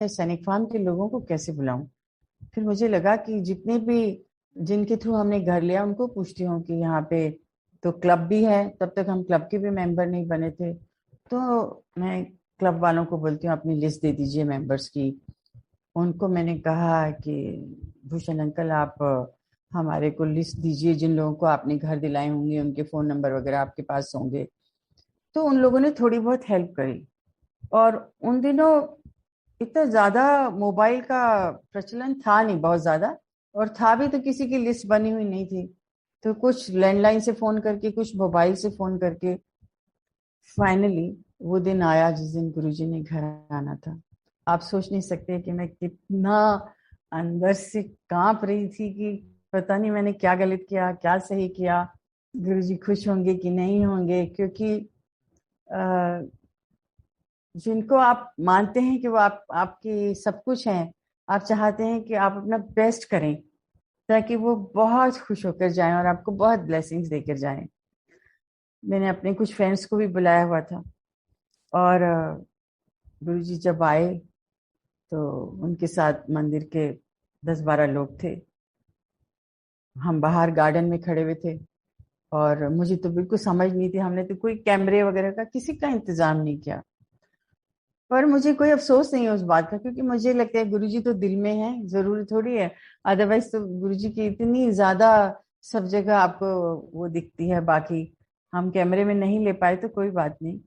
सैनिक फार्म के लोगों को कैसे बुलाऊं। फिर मुझे लगा कि जितने भी जिनके थ्रू हमने घर लिया उनको पूछती हूँ कि यहाँ पे तो क्लब भी है, तब तक हम क्लब के भी मेंबर नहीं बने थे। तो मैं क्लब वालों को बोलती हूँ अपनी लिस्ट दे दीजिए मेंबर्स की। उनको मैंने कहा कि भूषण अंकल आप हमारे को लिस्ट दीजिए जिन लोगों को आपने घर दिलाए होंगे, उनके फोन नंबर वगैरह आपके पास होंगे। तो उन लोगों ने थोड़ी बहुत हेल्प करी। और उन दिनों इतना ज्यादा मोबाइल का प्रचलन था नहीं, बहुत ज्यादा। और था भी तो किसी की लिस्ट बनी हुई नहीं थी। तो कुछ लैंडलाइन से फोन करके, कुछ मोबाइल से फोन करके फाइनली वो दिन आया जिस दिन गुरुजी ने घर आना था। आप सोच नहीं सकते कि मैं कितना अंदर से कांप रही थी कि पता नहीं मैंने क्या गलत किया, क्या सही किया, गुरुजी खुश होंगे कि नहीं होंगे। क्योंकि अ, जिनको आप मानते हैं कि वो आपकी सब कुछ हैं, आप चाहते हैं कि आप अपना बेस्ट करें ताकि वो बहुत खुश होकर जाएं और आपको बहुत ब्लेसिंग्स देकर जाएं। मैंने अपने कुछ फ्रेंड्स को भी बुलाया हुआ था। और गुरुजी जब आए तो उनके साथ मंदिर के 10-12 लोग थे। हम बाहर गार्डन में खड़े हुए थे। और मुझे तो बिल्कुल समझ नहीं थी, हमने तो कोई कैमरे वगैरह का किसी का इंतजाम नहीं किया। पर मुझे कोई अफसोस नहीं है उस बात का, क्योंकि मुझे लगता है गुरुजी तो दिल में है, जरूरी थोड़ी है। अदरवाइज तो गुरुजी की इतनी ज्यादा सब जगह आपको वो दिखती है। बाकी हम कैमरे में नहीं ले पाए तो कोई बात नहीं।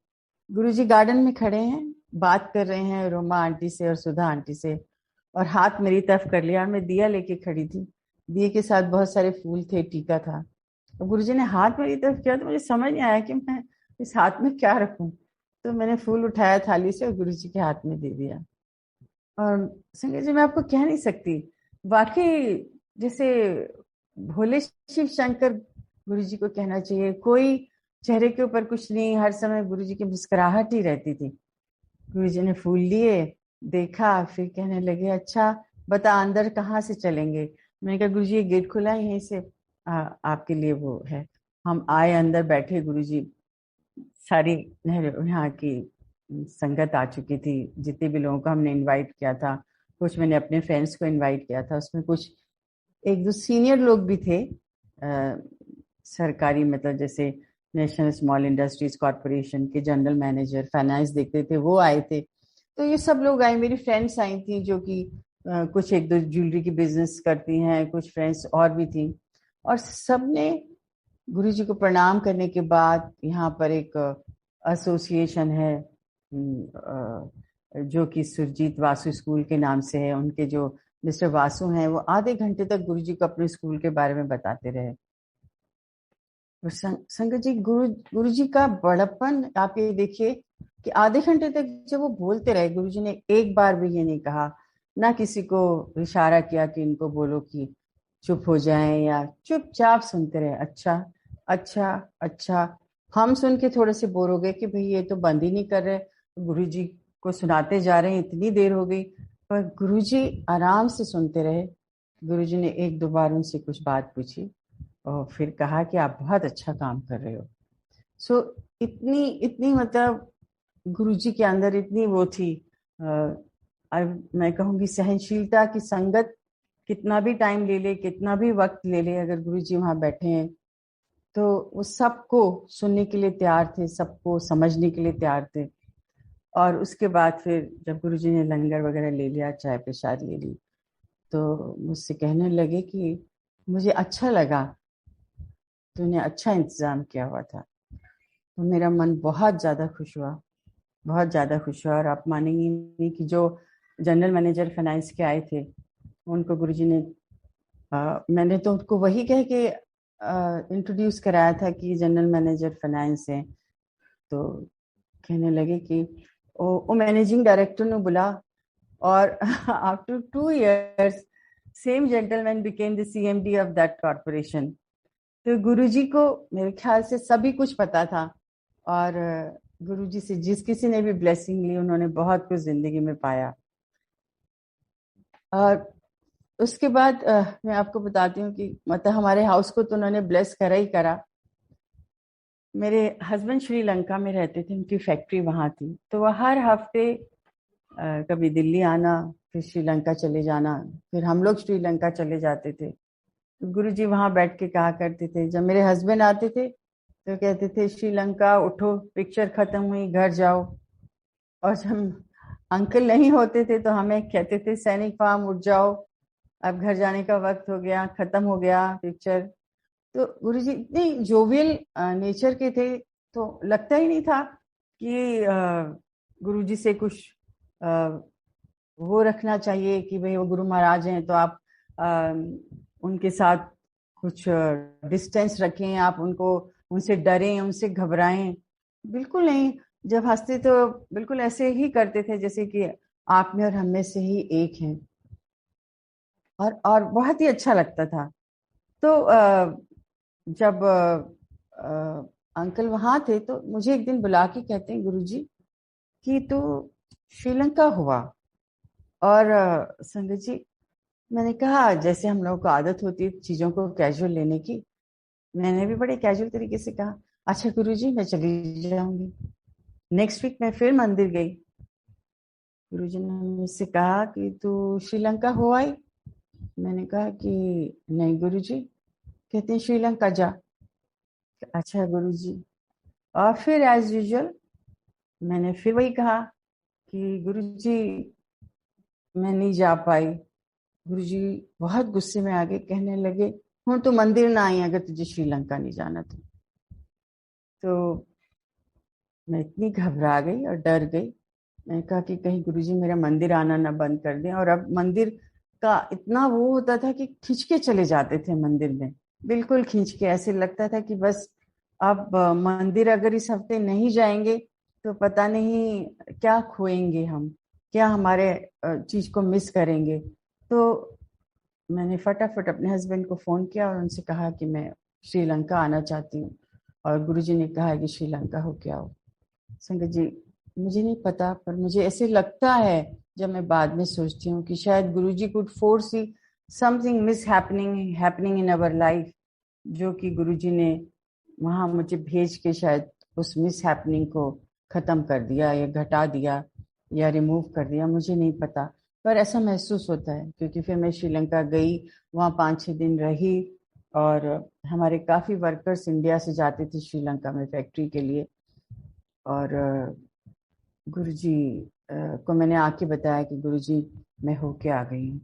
गुरुजी गार्डन में खड़े हैं, बात कर रहे हैं रोमा आंटी से और सुधा आंटी से। और हाथ मेरी तरफ कर लिया और मैं दिया लेके खड़ी थी। दिए के साथ बहुत सारे फूल थे, टीका था। और गुरुजी ने हाथ मेरी तरफ किया तो मुझे समझ नहीं आया कि मैं इस हाथ में क्या रखूं। तो मैंने फूल उठाया थाली से और गुरुजी के हाथ में दे दिया। और संजय जी, मैं आपको कह नहीं सकती, वाकई जैसे भोले शिव शंकर गुरुजी को कहना चाहिए। कोई चेहरे के ऊपर कुछ नहीं, हर समय गुरुजी की मुस्कुराहट ही रहती थी। गुरुजी ने फूल लिए, देखा, फिर कहने लगे अच्छा बता अंदर कहाँ से चलेंगे। मैंने कहा गुरुजी ये गेट खुला है, यहीं से आपके लिए वो है। हम आए, अंदर बैठे। गुरुजी सारी यहाँ की संगत आ चुकी थी, जितने भी लोगों को हमने इनवाइट किया था। कुछ मैंने अपने फ्रेंड्स को इनवाइट किया था, उसमें कुछ एक दो सीनियर लोग भी थे। सरकारी मतलब जैसे नेशनल स्मॉल इंडस्ट्रीज कॉरपोरेशन के जनरल मैनेजर फाइनेंस देखते थे, वो आए थे। तो ये सब लोग आए, मेरी फ्रेंड्स आई थी जो कि कुछ एक दो ज्वेलरी की बिजनेस करती हैं, कुछ फ्रेंड्स और भी थी। और सबने गुरुजी को प्रणाम करने के बाद यहाँ पर एक एसोसिएशन है जो कि सुरजीत वासु स्कूल के नाम से है। उनके जो मिस्टर वासु हैं वो आधे घंटे तक गुरुजी को अपने स्कूल के बारे में बताते रहे। और संगत जी, गुरुजी का बड़प्पन आप ये देखिए कि आधे घंटे तक जब वो बोलते रहे, गुरुजी ने एक बार भी ये नहीं कहा, ना किसी को इशारा किया कि इनको बोलो कि चुप हो जाएं, या चुपचाप सुनते रहे। अच्छा, अच्छा, अच्छा। हम सुन के थोड़े से बोर हो गए कि भाई ये तो बंद ही नहीं कर रहे, गुरुजी को सुनाते जा रहे हैं, इतनी देर हो गई। पर गुरुजी आराम से सुनते रहे। गुरुजी ने एक दो बार उनसे कुछ बात पूछी और फिर कहा कि आप बहुत अच्छा काम कर रहे हो। सो इतनी इतनी मतलब गुरुजी के अंदर इतनी वो थी। मैं कहूँगी सहनशीलता की संगत। कितना भी टाइम ले ले, कितना भी वक्त ले ले, अगर गुरुजी वहां बैठे हैं तो वो सबको सुनने के लिए तैयार थे, सबको समझने के लिए तैयार थे। और उसके बाद फिर जब गुरुजी ने लंगर वगैरह ले लिया, चाय प्रसाद ले ली, तो मुझसे कहने लगे कि मुझे अच्छा लगा, तूने अच्छा इंतजाम किया हुआ था। तो मेरा मन बहुत ज्यादा खुश हुआ, बहुत ज्यादा खुश हुआ। और आप मानेंगी नहीं कि जो जनरल मैनेजर फाइनेंस के आए थे उनको गुरुजी ने मैंने तो उनको वही कह के इंट्रोड्यूस कराया था कि जनरल मैनेजर फाइनेंस है। तो कहने लगे कि वो मैनेजिंग डायरेक्टर ने बुला। और after 2 years same gentleman became the CMD of that corporation. तो गुरुजी को मेरे ख्याल से सभी कुछ पता था। और गुरुजी से जिस किसी ने भी ब्लेसिंग ली उन्होंने बहुत कुछ जिंदगी में पाया। और उसके बाद मैं आपको बताती हूँ कि मतलब हमारे हाउस को तो उन्होंने ब्लेस करा ही करा। मेरे हस्बैंड श्रीलंका में रहते थे, उनकी फैक्ट्री वहां थी, तो वह हर हफ्ते कभी दिल्ली आना, फिर श्रीलंका चले जाना, फिर हम लोग श्रीलंका चले जाते थे। तो गुरुजी वहां बैठ के कहा करते थे, जब मेरे हस्बैंड आते थे तो कहते थे श्रीलंका उठो, पिक्चर खत्म हुई, घर जाओ। और जब अंकल नहीं होते थे तो हमें कहते थे सैनिक फार्म उठ जाओ, अब घर जाने का वक्त हो गया, खत्म हो गया पिक्चर। तो गुरुजी इतने जोवियल नेचर के थे, तो लगता ही नहीं था कि गुरुजी से कुछ अ, वो रखना चाहिए कि भाई वो गुरु महाराज हैं तो आप उनके साथ कुछ डिस्टेंस रखें, आप उनको उनसे डरें, उनसे घबराएं। बिल्कुल नहीं। जब हंसते तो बिल्कुल ऐसे ही करते थे जैसे कि आप में और हम में से ही एक हैं। और बहुत ही अच्छा लगता था। तो जब अंकल वहां थे तो मुझे एक दिन बुला के कहते हैं, गुरुजी कि तू श्रीलंका हुआ। और संगत जी, मैंने कहा जैसे हम लोगों को आदत होती है चीजों को कैजुअल लेने की, मैंने भी बड़े कैजुअल तरीके से कहा, अच्छा गुरुजी मैं चली जाऊंगी। नेक्स्ट वीक मैं फिर मंदिर गई। गुरुजी ने मुझसे कहा कि तू श्रीलंका हो आई। मैंने कहा कि नहीं गुरुजी। कहते हैं श्रीलंका जा। अच्छा गुरुजी। और फिर एज यूजुअल मैंने फिर वही कहा कि गुरुजी मैं नहीं जा पाई। गुरुजी बहुत गुस्से में आगे कहने लगे, हूं तो मंदिर ना आई अगर तुझे श्रीलंका नहीं जाना तो मैं इतनी घबरा गई और डर गई। मैंने कहा कि कहीं गुरुजी मेरा मंदिर आना ना बंद कर दें। और अब मंदिर का इतना वो होता था कि खींच के चले जाते थे मंदिर में, बिल्कुल खींच के। ऐसे लगता था कि बस अब मंदिर अगर इस हफ्ते नहीं जाएंगे तो पता नहीं क्या खोएंगे हम, क्या हमारे चीज को मिस करेंगे। तो मैंने फटाफट अपने हस्बैंड को फोन किया और उनसे कहा कि मैं श्रीलंका आना चाहती हूँ। और गुरुजी ने कहा कि श्रीलंका होके आओ। संगत जी, मुझे नहीं पता पर मुझे ऐसे लगता है, जब मैं बाद में सोचती हूँ कि शायद Guruji could foresee something miss happening happening in our life, जो कि गुरुजी ने वहां मुझे भेज के शायद उस मिस हैपनिंग को खत्म कर दिया या घटा दिया या रिमूव कर दिया, मुझे नहीं पता। पर ऐसा महसूस होता है क्योंकि फिर मैं श्रीलंका गई, वहाँ 5-6 दिन रही। और हमारे काफी वर्कर्स इंडिया से जाते थे श्रीलंका में फैक्ट्री के लिए। और गुरुजी को मैंने आके बताया कि गुरुजी मैं होके आ गई हूँ।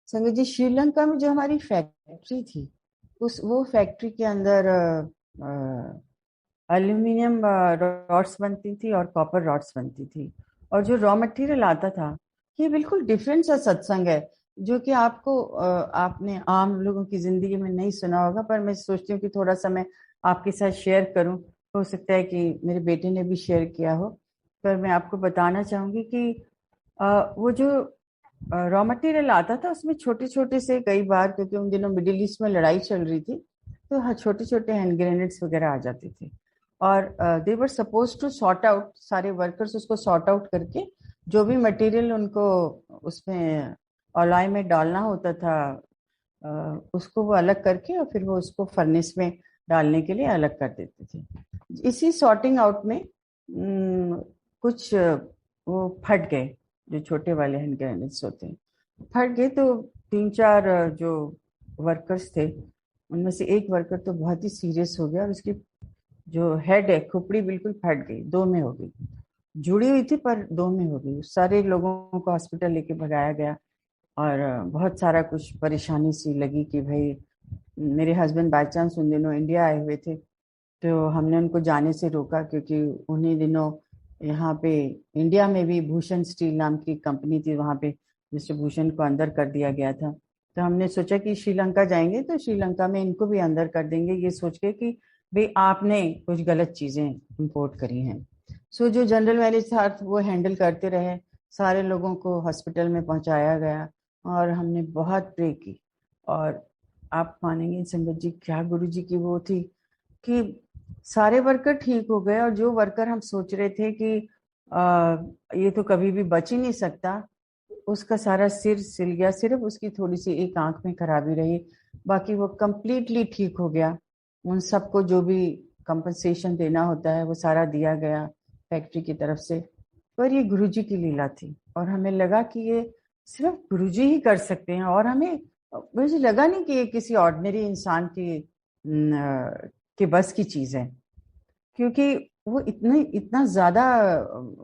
संगत जी, श्रीलंका में जो हमारी फैक्ट्री थी, उस वो फैक्ट्री के अंदर एल्यूमिनियम रॉड्स बनती थी और कॉपर रॉड्स बनती थी। और जो रॉ मटेरियल आता था, ये बिल्कुल डिफरेंट सा सत्संग है, जो कि आपको आपने आम लोगों की जिंदगी में नहीं सुना होगा। पर मैं सोचती हूँ कि थोड़ा सा मैं आपके साथ शेयर करूँ। हो सकता है कि मेरे बेटे ने भी शेयर किया हो। पर मैं आपको बताना चाहूंगी कि वो जो रॉ मटेरियल आता था उसमें छोटे छोटे से, कई बार क्योंकि उन दिनों मिडिल ईस्ट में लड़ाई चल रही थी, तो हाँ छोटे छोटे हैंड ग्रेनेड्स वगैरह आ जाते थे। और they were suppose to sort out, सारे वर्कर्स उसको सॉर्ट आउट करके जो भी मटेरियल उनको उसमें अलॉय में डालना होता था, उसको वो अलग करके और फिर वो उसको फर्नेस में डालने के लिए अलग कर देते थे। इसी सॉर्टिंग आउट में कुछ वो फट गए, जो छोटे वाले हैंड ग्रेनेड्स होते हैं फट गए। तो 3-4 जो वर्कर्स थे उनमें से एक वर्कर तो बहुत ही सीरियस हो गया और उसकी जो हेड है, खोपड़ी बिल्कुल फट गई, दो में हो गई। जुड़ी हुई थी पर दो में हो गई। सारे लोगों को हॉस्पिटल लेके भगाया गया। और बहुत सारा कुछ परेशानी सी लगी कि भाई, मेरे हस्बैंड बाई चांस उन दिनों इंडिया आए हुए थे, तो हमने उनको जाने से रोका क्योंकि उन्हीं दिनों यहाँ पे इंडिया में भी भूषण स्टील नाम की कंपनी थी, वहाँ पे मिस्टर भूषण को अंदर कर दिया गया था। तो हमने सोचा कि श्रीलंका जाएंगे तो श्रीलंका में इनको भी अंदर कर देंगे, ये सोच के कि भाई आपने कुछ गलत चीजें इंपोर्ट करी हैं। सो जो जनरल मैनेजर था वो हैंडल करते रहे, सारे लोगों को हॉस्पिटल में पहुंचाया गया और हमने बहुत प्रे की। और आप मानेंगे संगत जी, क्या गुरु जी की वो थी कि सारे वर्कर ठीक हो गए। और जो वर्कर हम सोच रहे थे कि ये तो कभी भी बच ही नहीं सकता, उसका सारा सिर सिल गया, सिर्फ उसकी थोड़ी सी एक आंख में खराबी रही, बाकी वो कंप्लीटली ठीक हो गया। उन सबको जो भी कंपनसेशन देना होता है वो सारा दिया गया फैक्ट्री की तरफ से। पर ये गुरुजी की लीला थी और हमें लगा कि ये सिर्फ गुरुजी ही कर सकते हैं। और हमें मुझे लगा नहीं कि ये किसी ऑर्डिनरी इंसान के बस की चीज है, क्योंकि वो इतने इतना ज्यादा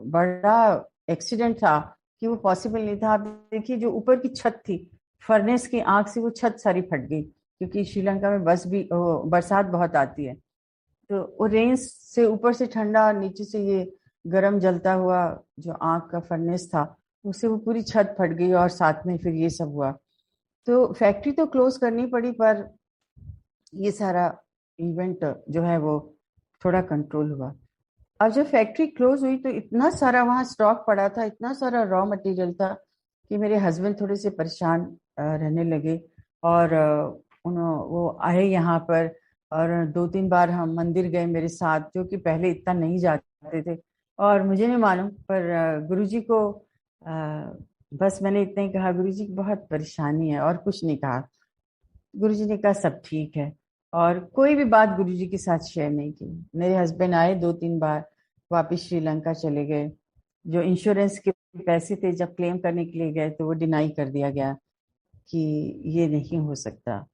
बड़ा एक्सीडेंट था कि वो पॉसिबल नहीं था। आप देखिए जो ऊपर की छत थी, फर्नेस की आग से वो छत सारी फट गई, क्योंकि श्रीलंका में बरसात बहुत आती है। तो वो रेंज से ऊपर से ठंडा और नीचे से ये गरम जलता हुआ जो आग का फर्नेस था, उससे वो पूरी छत फट गई और साथ में फिर ये सब हुआ। तो फैक्ट्री तो क्लोज करनी पड़ी, पर ये सारा इवेंट जो है वो थोड़ा कंट्रोल हुआ। अब जब फैक्ट्री क्लोज हुई तो इतना सारा वहां स्टॉक पड़ा था, इतना सारा रॉ मटेरियल था कि मेरे हस्बैंड थोड़े से परेशान रहने लगे। और वो आए यहाँ पर, और 2-3 बार हम मंदिर गए मेरे साथ, जो कि पहले इतना नहीं जाते थे। और मुझे नहीं मालूम, पर गुरुजी को बस मैंने इतना ही कहा, गुरुजी की बहुत परेशानी है, और कुछ नहीं कहा। गुरुजी ने कहा सब ठीक है, और कोई भी बात गुरुजी के साथ शेयर नहीं की। मेरे हस्बैंड आए 2-3 बार, वापिस श्रीलंका चले गए। जो इंश्योरेंस के पैसे थे, जब क्लेम करने के लिए गए तो वो डिनाई कर दिया गया कि ये नहीं हो सकता।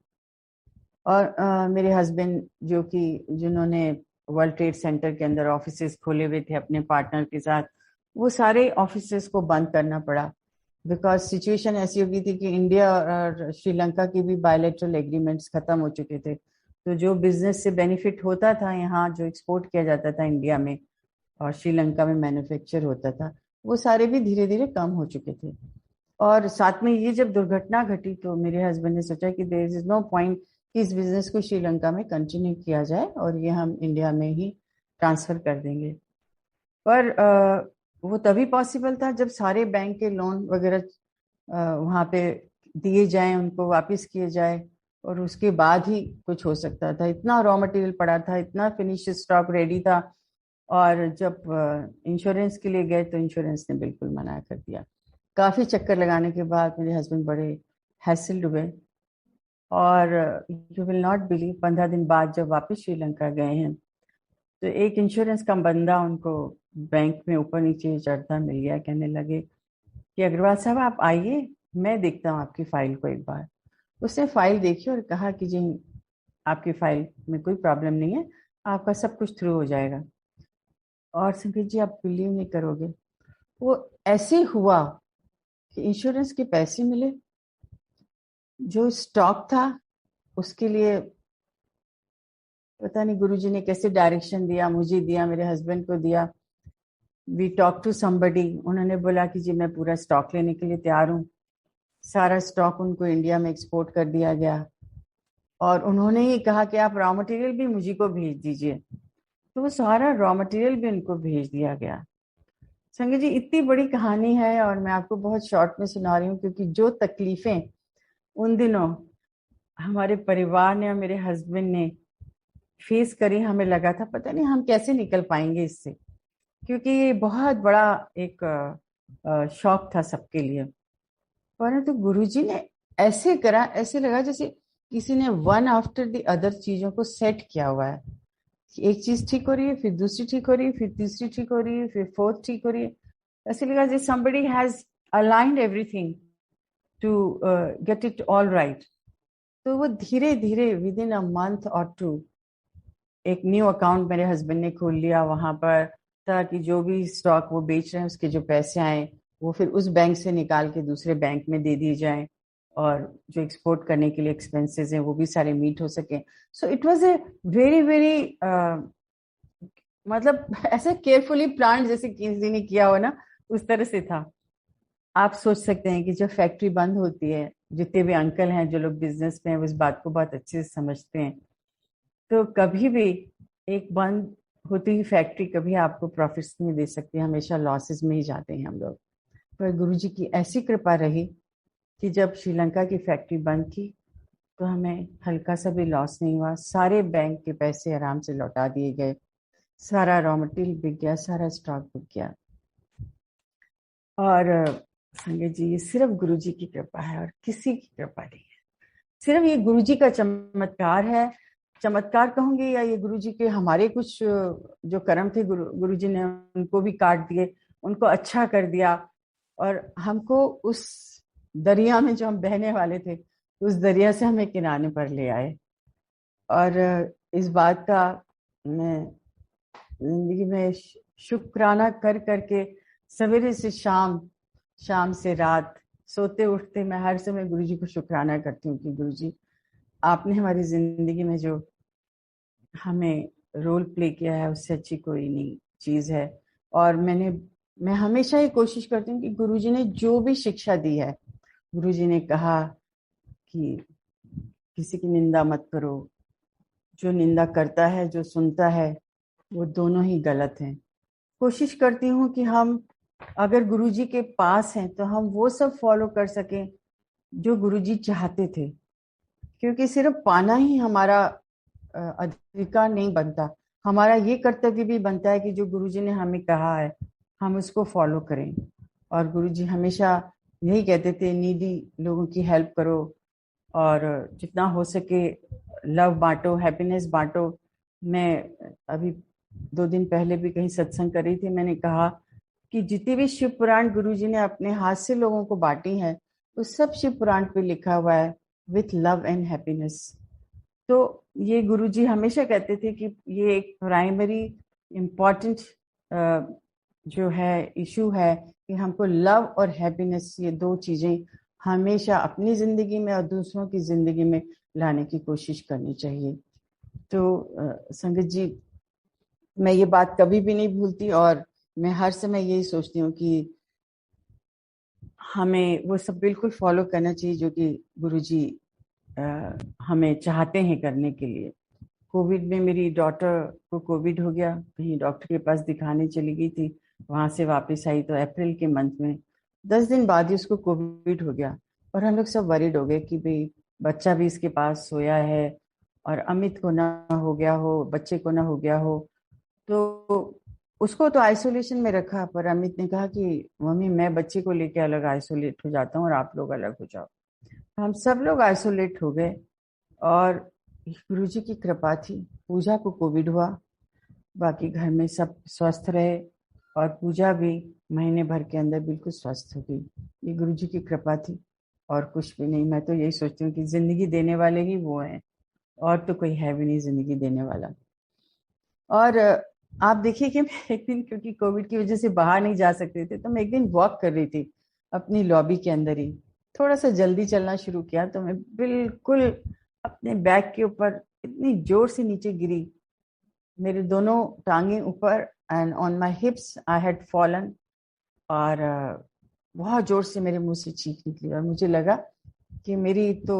और मेरे हस्बैंड जो कि जिन्होंने वर्ल्ड ट्रेड सेंटर के अंदर ऑफिसेस खोले हुए थे अपने पार्टनर के साथ, वो सारे ऑफिसेस को बंद करना पड़ा, बिकॉज सिचुएशन ऐसी हो गई थी कि इंडिया और श्रीलंका की भी बायलैटरल एग्रीमेंट्स खत्म हो चुके थे। तो जो बिजनेस से बेनिफिट होता था यहाँ, जो एक्सपोर्ट किया जाता था इंडिया में और श्रीलंका में मैन्युफैक्चर होता था, वो सारे भी धीरे धीरे कम हो चुके थे। और साथ में ये जब दुर्घटना घटी तो मेरे हस्बैंड ने सोचा कि देयर इज नो पॉइंट कि इस बिजनेस को श्रीलंका में कंटिन्यू किया जाए, और ये हम इंडिया में ही ट्रांसफर कर देंगे। पर वो तभी पॉसिबल था जब सारे बैंक के लोन वगैरह वहाँ पे दिए जाएं, उनको वापस किए जाए, और उसके बाद ही कुछ हो सकता था। इतना रॉ मटेरियल पड़ा था, इतना फिनिश स्टॉक रेडी था। और जब इंश्योरेंस के लिए गए तो इंश्योरेंस ने बिल्कुल मना कर दिया। काफी चक्कर लगाने के बाद मेरे हस्बैंड बड़े हैसल्ड हुए, और यू विल नॉट बिलीव, 15 दिन बाद जब वापस श्रीलंका गए हैं तो एक इंश्योरेंस का बंदा उनको बैंक में ऊपर नीचे चढ़ता मिल गया। कहने लगे कि अग्रवाल साहब आप आइए, मैं देखता हूँ आपकी फाइल को एक बार। उसने फाइल देखी और कहा कि जी आपकी फाइल में कोई प्रॉब्लम नहीं है, आपका सब कुछ थ्रू हो जाएगा। और संकेत जी आप बिलीव नहीं करोगे, वो ऐसे हुआ कि इंश्योरेंस के पैसे मिले, जो स्टॉक था उसके लिए पता नहीं गुरुजी ने कैसे डायरेक्शन दिया, मुझे दिया, मेरे हस्बैंड को दिया। वी टॉक टू समबडी, उन्होंने बोला कि जी मैं पूरा स्टॉक लेने के लिए तैयार हूँ। सारा स्टॉक उनको इंडिया में एक्सपोर्ट कर दिया गया, और उन्होंने ही कहा कि आप रॉ मटेरियल भी मुझे को भेज दीजिए। तो वो सारा रॉ मटेरियल भी उनको भेज दिया गया। संजय जी इतनी बड़ी कहानी है, और मैं आपको बहुत शॉर्ट में सुना रही हूँ, क्योंकि जो तकलीफें उन दिनों हमारे परिवार ने और मेरे हस्बैंड ने फेस करी, हमें लगा था पता नहीं हम कैसे निकल पाएंगे इससे, क्योंकि ये बहुत बड़ा एक शौक था सबके लिए। परंतु गुरुजी ने ऐसे करा, ऐसे लगा जैसे किसी ने वन आफ्टर द अदर चीजों को सेट किया हुआ है। एक चीज ठीक हो रही है, फिर दूसरी ठीक हो रही है, फिर तीसरी ठीक हो रही है, फिर फोर्थ ठीक हो रही है। ऐसे लगा जैसे somebody has aligned everything to get it all right। तो वो धीरे धीरे विद इन अ मंथ और टू एक न्यू अकाउंट मेरे हस्बैंड ने खोल लिया वहां पर, ताकि जो भी स्टॉक वो बेच रहे हैं उसके जो पैसे आए वो फिर उस बैंक से निकाल के दूसरे बैंक में दे दिए जाए, और जो एक्सपोर्ट करने के लिए एक्सपेंसेस हैं वो भी सारे मीट हो सके। So it was a very very मतलब ऐसे केयरफुली प्लान जैसे किसी ने किया हो ना, उस तरह से था। आप सोच सकते हैं कि जब फैक्ट्री बंद होती है, जितने भी अंकल हैं जो लोग बिजनेस में हैं वो इस बात को बहुत अच्छे से समझते हैं, तो कभी भी एक बंद होती हुई फैक्ट्री कभी आपको प्रॉफिट्स नहीं दे सकती, हमेशा लॉसेस में ही जाते हैं हम लोग। पर गुरुजी की ऐसी कृपा रही कि जब श्रीलंका की फैक्ट्री बंद की तो हमें हल्का सा भी लॉस नहीं हुआ। सारे बैंक के पैसे आराम से लौटा दिए गए, सारा रॉ मटेरियल बिक गया, सारा स्टॉक बिक गया। और संजय जी ये सिर्फ गुरुजी की कृपा है और किसी की कृपा नहीं है। सिर्फ ये गुरुजी का चमत्कार है, चमत्कार कहूंगी, या ये गुरुजी के हमारे कुछ जो कर्म थे, गुरुजी ने उनको भी काट दिए, उनको अच्छा कर दिया और हमको उस दरिया में जो हम बहने वाले थे उस दरिया से हमें किनारे पर ले आए। और इस बात का मैं जिंदगी में शुक्राना कर करके सवेरे से शाम, शाम से रात, सोते उठते मैं हर समय गुरुजी को शुक्राना करती हूँ कि गुरुजी आपने हमारी जिंदगी में जो हमें रोल प्ले किया है उससे अच्छी कोई नहीं चीज है। और मैं हमेशा ये कोशिश करती हूँ कि गुरुजी ने जो भी शिक्षा दी है, गुरुजी ने कहा कि किसी की निंदा मत करो, जो निंदा करता है जो सुनता है वो दोनों ही गलत हैं। कोशिश करती हूँ कि हम अगर गुरुजी के पास हैं तो हम वो सब फॉलो कर सकें जो गुरुजी चाहते थे, क्योंकि सिर्फ पाना ही हमारा अधिकार नहीं बनता। हमारा ये कर्तव्य भी बनता है कि जो गुरुजी ने हमें कहा है हम उसको फॉलो करें। और गुरुजी हमेशा यही कहते थे, नीडी लोगों की हेल्प करो और जितना हो सके लव बांटो, हैप्पीनेस बांटो। मैं अभी 2 दिन पहले भी कहीं सत्संग कर रही थी, मैंने कहा कि जितनी भी शिव पुराण गुरुजी ने अपने हाथ से लोगों को बांटी है उस सब शिव पुराण पे लिखा हुआ है विथ लव एंड हैप्पीनेस। तो ये गुरुजी हमेशा कहते थे कि ये एक प्राइमरी इम्पोर्टेंट जो है इशू है कि हमको लव और हैप्पीनेस, ये दो चीजें हमेशा अपनी जिंदगी में और दूसरों की जिंदगी में लाने की कोशिश करनी चाहिए। तो संगत जी, मैं ये बात कभी भी नहीं भूलती और मैं हर समय यही सोचती हूँ कि हमें वो सब बिल्कुल फॉलो करना चाहिए जो कि गुरुजी हमें चाहते हैं करने के लिए। कोविड में मेरी डॉटर को कोविड हो गया, कहीं डॉक्टर के पास दिखाने चली गई थी, वहां से वापस आई तो अप्रैल के मंथ में 10 दिन बाद ही उसको कोविड हो गया। और हम लोग सब वरीड हो गए कि भाई बच्चा भी इसके पास सोया है और अमित को ना हो गया हो, बच्चे को ना हो गया हो। तो उसको तो आइसोलेशन में रखा, पर अमित ने कहा कि मम्मी मैं बच्चे को लेके अलग आइसोलेट हो जाता हूँ और आप लोग अलग हो जाओ। हम सब लोग आइसोलेट हो गए और गुरु जी की कृपा थी, पूजा को कोविड हुआ, बाकी घर में सब स्वस्थ रहे और पूजा भी महीने भर के अंदर बिल्कुल स्वस्थ हो गई। ये गुरु जी की कृपा थी और कुछ भी नहीं। मैं तो यही सोचती हूँ कि जिंदगी देने वाले ही वो हैं और तो कोई है भी नहीं जिंदगी देने वाला। और आप देखिए कि मैं एक दिन, क्योंकि कोविड की वजह से बाहर नहीं जा सकते थे, तो मैं एक दिन वॉक कर रही थी अपनी लॉबी के अंदर ही, थोड़ा सा जल्दी चलना शुरू किया तो मैं बिल्कुल अपने बैग के ऊपर इतनी जोर से नीचे गिरी, मेरे दोनों टांगे ऊपर and on my हिप्स I had fallen. और बहुत जोर से मेरे मुंह से चीख निकली और मुझे लगा कि मेरी तो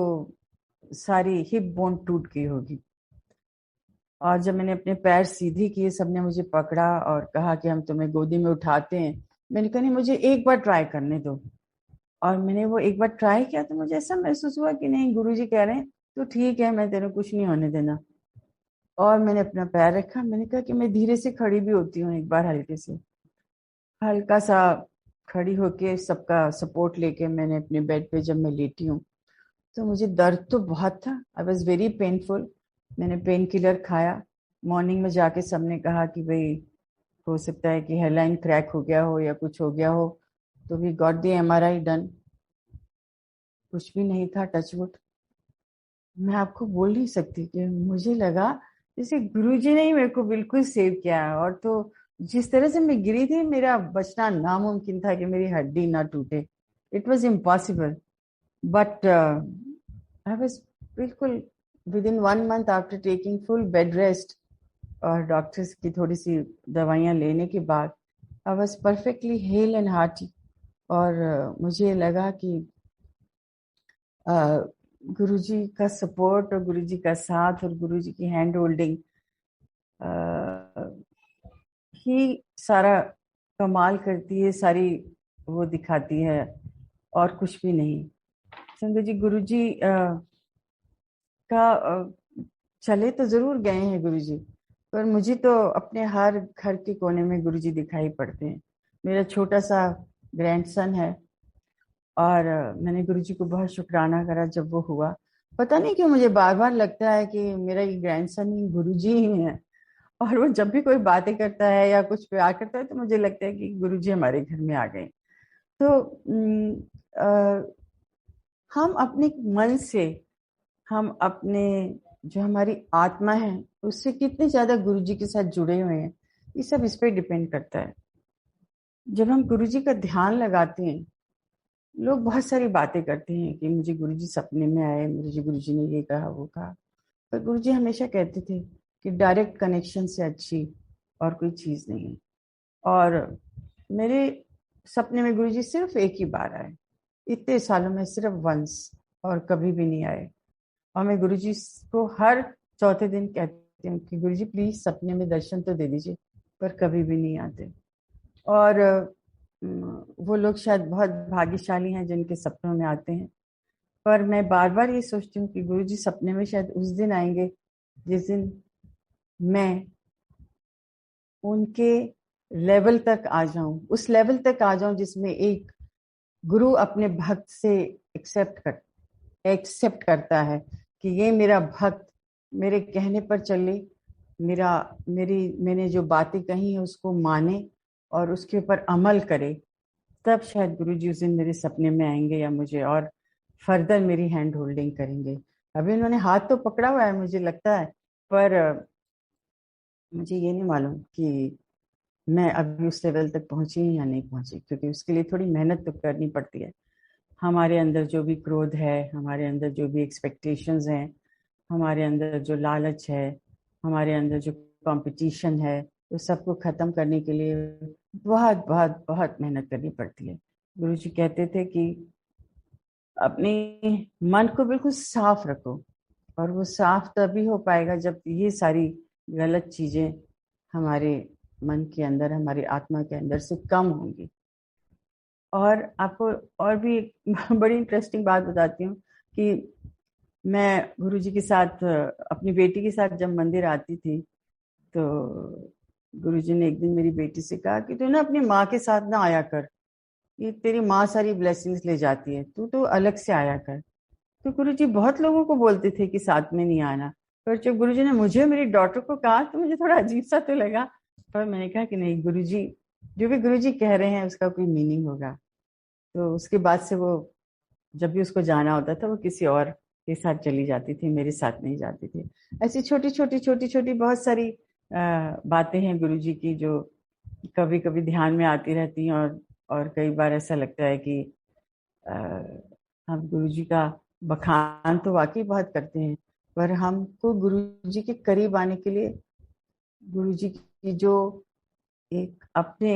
सारी हिप बोन टूट गई होगी। और जब मैंने अपने पैर सीधे किए सबने मुझे पकड़ा और कहा कि हम तुम्हें गोदी में उठाते हैं। मैंने कहा नहीं, मुझे एक बार ट्राई करने दो। और मैंने वो एक बार ट्राई किया तो मुझे ऐसा महसूस हुआ कि नहीं, गुरुजी कह रहे हैं तो ठीक है, मैं तेरे कुछ नहीं होने देना। और मैंने अपना पैर रखा, मैंने कहा कि मैं धीरे से खड़ी भी होती हूँ एक बार, हल्के से हल्का सा खड़ी होके सबका सपोर्ट लेके मैंने अपने बेड पे जब मैं लेटी हूँ तो मुझे दर्द तो बहुत था, आई वॉज वेरी पेनफुल। मैंने पेन किलर खाया। मॉर्निंग में जाके सबने कहा कि भाई हो सकता है कि हेयरलाइन क्रैक हो गया हो या कुछ हो गया हो, तो we got the MRI done. कुछ भी नहीं था, टचवुड। मैं आपको बोल नहीं सकती कि मुझे लगा जैसे गुरुजी ने ही मेरे को बिल्कुल सेव किया है। और तो जिस तरह से मैं गिरी थी, मेरा बचना नामुमकिन था कि मेरी हड्डी ना टूटे, it was impossible. But I was बिल्कुल within 1 month after taking full bed rest और डॉक्टर्स की थोड़ी सी दवाइयाँ लेने के बाद I was perfectly hale and hearty. और मुझे लगा कि गुरुजी का सपोर्ट और गुरुजी का साथ और गुरुजी की हैंड होल्डिंग ही सारा कमाल करती है, सारी वो दिखाती है और कुछ भी नहीं। संजय जी, गुरुजी का चले तो जरूर गए हैं गुरुजी, पर मुझे तो अपने हर घर के कोने में गुरुजी दिखाई पड़ते हैं। मेरा छोटा सा ग्रैंडसन है और मैंने गुरुजी को बहुत शुक्राना करा जब वो हुआ। पता नहीं क्यों मुझे बार बार लगता है कि मेरा ये ग्रैंडसन ही गुरुजी ही है। और वो जब भी कोई बातें करता है या कुछ प्यार करता है तो मुझे लगता है कि गुरुजी हमारे घर में आ गए। तो हम अपने मन से, हम अपने, जो हमारी आत्मा है उससे कितने ज्यादा गुरुजी के साथ जुड़े हुए हैं, ये सब इस पे डिपेंड करता है। जब हम गुरुजी का ध्यान लगाते हैं, लोग बहुत सारी बातें करते हैं कि मुझे गुरुजी सपने में आए, मुझे गुरुजी ने ये कहा वो कहा। पर गुरुजी हमेशा कहते थे कि डायरेक्ट कनेक्शन से अच्छी और कोई चीज नहीं है। और मेरे सपने में गुरुजी सिर्फ एक ही बार आए, इतने सालों में सिर्फ वंस, और कभी भी नहीं आए। और मैं गुरुजी को हर चौथे दिन कहती हूँ कि गुरुजी प्लीज सपने में दर्शन तो दे दीजिए, पर कभी भी नहीं आते। और वो लोग शायद बहुत भाग्यशाली हैं जिनके सपनों में आते हैं। पर मैं बार बार ये सोचती हूँ कि गुरुजी सपने में शायद उस दिन आएंगे जिस दिन मैं उनके लेवल तक आ जाऊं, उस लेवल तक आ जाऊं जिसमें एक गुरु अपने भक्त से एक्सेप्ट करता है कि ये मेरा भक्त मेरे कहने पर चले, मेरा मेरी मैंने जो बातें कही है उसको माने और उसके ऊपर अमल करे। तब शायद गुरुजी उस दिन मेरे सपने में आएंगे या मुझे और फर्दर मेरी हैंड होल्डिंग करेंगे। अभी उन्होंने हाथ तो पकड़ा हुआ है मुझे लगता है, पर मुझे ये नहीं मालूम कि मैं अभी उस लेवल तक पहुंची या नहीं पहुंची, क्योंकि उसके लिए थोड़ी मेहनत तो करनी पड़ती है। हमारे अंदर जो भी क्रोध है, हमारे अंदर जो भी एक्सपेक्टेशंस हैं, हमारे अंदर जो लालच है, हमारे अंदर जो कंपटीशन है, उस सबको खत्म करने के लिए बहुत बहुत बहुत मेहनत करनी पड़ती है। गुरुजी कहते थे कि अपने मन को बिल्कुल साफ रखो, और वो साफ तभी हो पाएगा जब ये सारी गलत चीजें हमारे मन के अंदर, हमारी आत्मा के अंदर से कम होंगी। और आपको और भी एक बड़ी इंटरेस्टिंग बात बताती हूँ कि मैं गुरुजी के साथ, अपनी बेटी के साथ जब मंदिर आती थी, तो गुरुजी ने एक दिन मेरी बेटी से कहा कि तू ना अपनी माँ के साथ ना आया कर, ये तेरी माँ सारी ब्लेसिंग्स ले जाती है, तू तो अलग से आया कर। तो गुरुजी बहुत लोगों को बोलते थे कि साथ में नहीं आना, पर जब गुरुजी ने मुझे मेरी डॉटर को कहा तो मुझे थोड़ा अजीब सा तो लगा। पर मैंने कहा कि नहीं गुरुजी, जो भी गुरुजी कह रहे हैं उसका कोई मीनिंग होगा। तो उसके बाद से वो, जब भी उसको जाना होता था वो किसी और के साथ चली जाती थी, मेरे साथ नहीं जाती थी। ऐसी छोटी छोटी बहुत सारी बातें हैं गुरुजी की जो कभी कभी ध्यान में आती रहती हैं। और कई बार ऐसा लगता है कि अ, हम गुरुजी का बखान तो वाकई बहुत करते हैं, पर हमको गुरुजी के करीब आने के लिए गुरुजी की जो एक अपने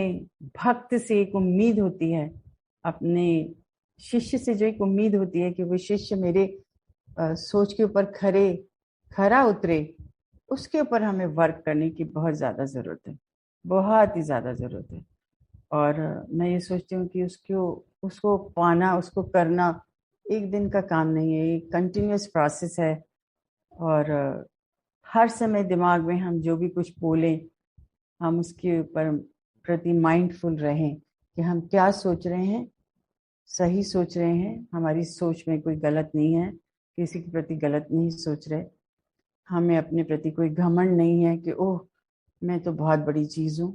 भक्त से एक उम्मीद होती है, अपने शिष्य से जो एक उम्मीद होती है कि वो शिष्य मेरे सोच के ऊपर खरा उतरे, उसके ऊपर हमें वर्क करने की बहुत ज्यादा जरूरत है, बहुत ही ज्यादा जरूरत है। और मैं ये सोचती हूँ कि उसको उसको पाना, उसको करना एक दिन का काम नहीं है, ये कंटिन्यूअस प्रोसेस है। और हर समय दिमाग में हम जो भी कुछ बोलें, हम उसके ऊपर प्रति माइंडफुल रहें कि हम क्या सोच रहे हैं, सही सोच रहे हैं, हमारी सोच में कोई गलत नहीं है, किसी के प्रति गलत नहीं सोच रहे, हमें अपने प्रति कोई घमंड नहीं है कि ओह मैं तो बहुत बड़ी चीज हूँ,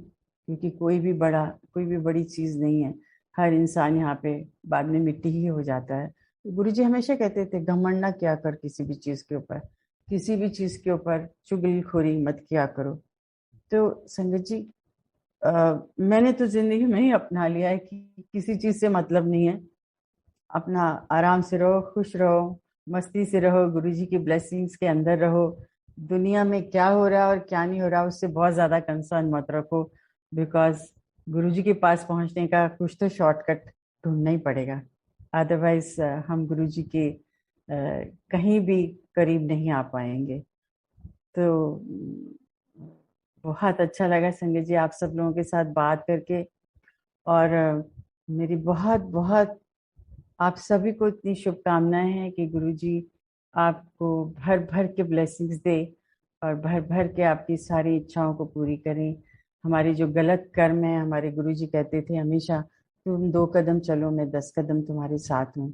क्योंकि कोई भी बड़ी चीज नहीं है। हर इंसान यहाँ पे बाद में मिट्टी ही हो जाता है। तो गुरुजी हमेशा कहते थे घमंड ना किया कर किसी भी चीज के ऊपर, किसी भी चीज के ऊपर चुगलखोरी मत किया करो। तो संगत जी, मैंने तो जिंदगी में ही अपना लिया है कि किसी चीज से मतलब नहीं है, अपना आराम से रहो, खुश रहो, मस्ती से रहो, गुरुजी की ब्लेसिंग्स के अंदर रहो। दुनिया में क्या हो रहा है और क्या नहीं हो रहा उससे बहुत ज्यादा कंसर्न मत रखो, बिकॉज गुरुजी के पास पहुंचने का कुछ तो शॉर्टकट ढूंढना ही पड़ेगा। अदरवाइज हम गुरुजी के कहीं भी करीब नहीं आ पाएंगे। तो बहुत अच्छा लगा संजय जी आप सब लोगों के साथ बात करके। और मेरी बहुत बहुत आप सभी को इतनी शुभकामनाएं हैं कि गुरुजी आपको भर भर के ब्लेसिंग्स दे और भर भर के आपकी सारी इच्छाओं को पूरी करें। हमारे जो गलत कर्म है, हमारे गुरुजी कहते थे हमेशा, तुम 2 कदम चलो मैं 10 कदम तुम्हारे साथ हूँ।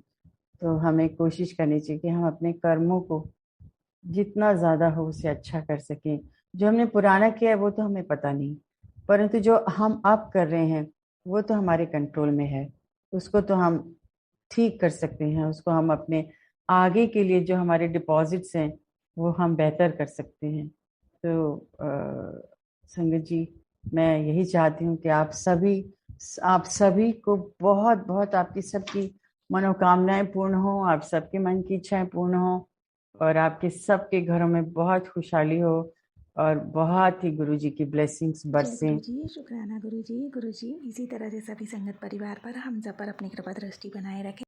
तो हमें कोशिश करनी चाहिए कि हम अपने कर्मों को जितना ज्यादा हो उसे अच्छा कर सकें, जो हमने पुराना किया है वो तो हमें पता नहीं, परंतु जो हम अब कर रहे हैं वो तो हमारे कंट्रोल में है। उसको तो हम ठीक कर सकते हैं, उसको हम अपने आगे के लिए जो हमारे डिपॉजिट्स हैं वो हम बेहतर कर सकते हैं। तो संगत जी, मैं यही चाहती हूँ कि आप सभी को बहुत बहुत आपकी सबकी मनोकामनाएं पूर्ण हो, आप सबके मन की इच्छाएं पूर्ण हो, और आपके सबके घरों में बहुत खुशहाली हो, और बहुत ही गुरु जी की ब्लेसिंग्स जय बरसें। गुरु जी, शुक्राना गुरु जी। गुरु जी इसी तरह से सभी संगत परिवार पर, हम सब पर अपनी कृपा दृष्टि बनाए रखें।